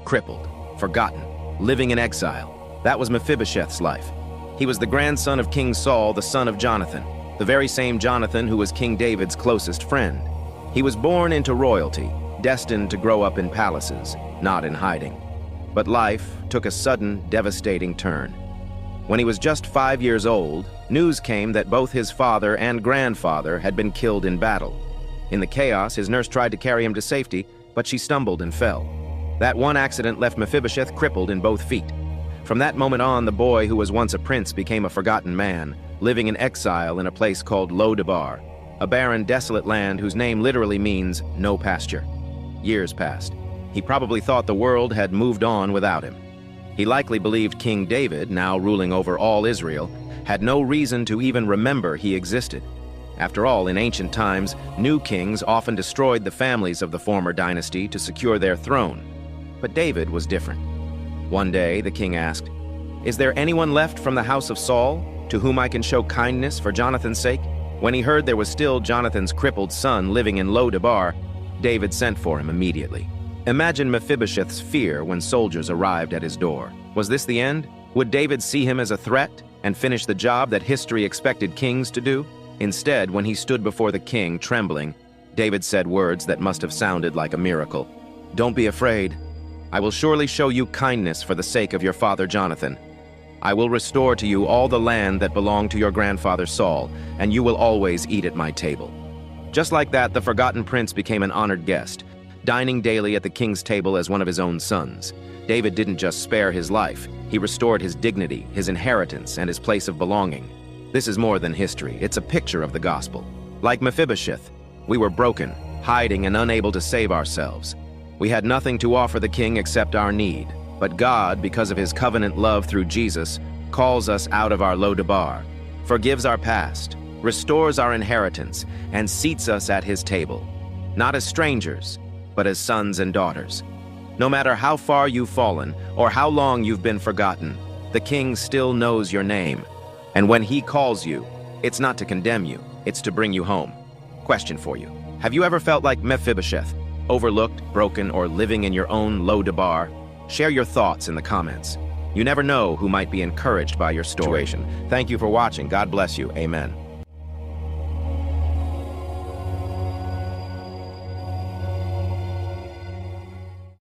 crippled, forgotten, living in exile. That was Mephibosheth's life. He was the grandson of King Saul, the son of Jonathan, the very same Jonathan who was King David's closest friend. He was born into royalty, destined to grow up in palaces, not in hiding. But life took a sudden, devastating turn. When he was just 5 years old, news came that both his father and grandfather had been killed in battle. In the chaos, his nurse tried to carry him to safety, but she stumbled and fell. That one accident left Mephibosheth crippled in both feet. From that moment on, the boy who was once a prince became a forgotten man, living in exile in a place called Lo-Debar, a barren, desolate land whose name literally means no pasture. Years passed. He probably thought the world had moved on without him. He likely believed King David, now ruling over all Israel, had no reason to even remember he existed. After all, in ancient times, new kings often destroyed the families of the former dynasty to secure their throne. But David was different. One day, the king asked, "Is there anyone left from the house of Saul to whom I can show kindness for Jonathan's sake?" When he heard there was still Jonathan's crippled son living in Lo-Debar, David sent for him immediately. Imagine Mephibosheth's fear when soldiers arrived at his door. Was this the end? Would David see him as a threat and finish the job that history expected kings to do? Instead, when he stood before the king, trembling, David said words that must have sounded like a miracle. "Don't be afraid. I will surely show you kindness for the sake of your father Jonathan. I will restore to you all the land that belonged to your grandfather Saul, and you will always eat at my table." Just like that, the forgotten prince became an honored guest, dining daily at the king's table as one of his own sons. David didn't just spare his life, he restored his dignity, his inheritance, and his place of belonging. This is more than history, it's a picture of the gospel. Like Mephibosheth, we were broken, hiding and unable to save ourselves. We had nothing to offer the king except our need. But God, because of his covenant love through Jesus, calls us out of our Lo-Debar, forgives our past, restores our inheritance, and seats us at his table. Not as strangers, but as sons and daughters. No matter how far you've fallen or how long you've been forgotten, the king still knows your name. And when he calls you, it's not to condemn you, it's to bring you home. Question for you. Have you ever felt like Mephibosheth, overlooked, broken, or living in your own Lo-Debar? Share your thoughts in the comments. You never know who might be encouraged by your story. Thank you for watching. God bless you. Amen.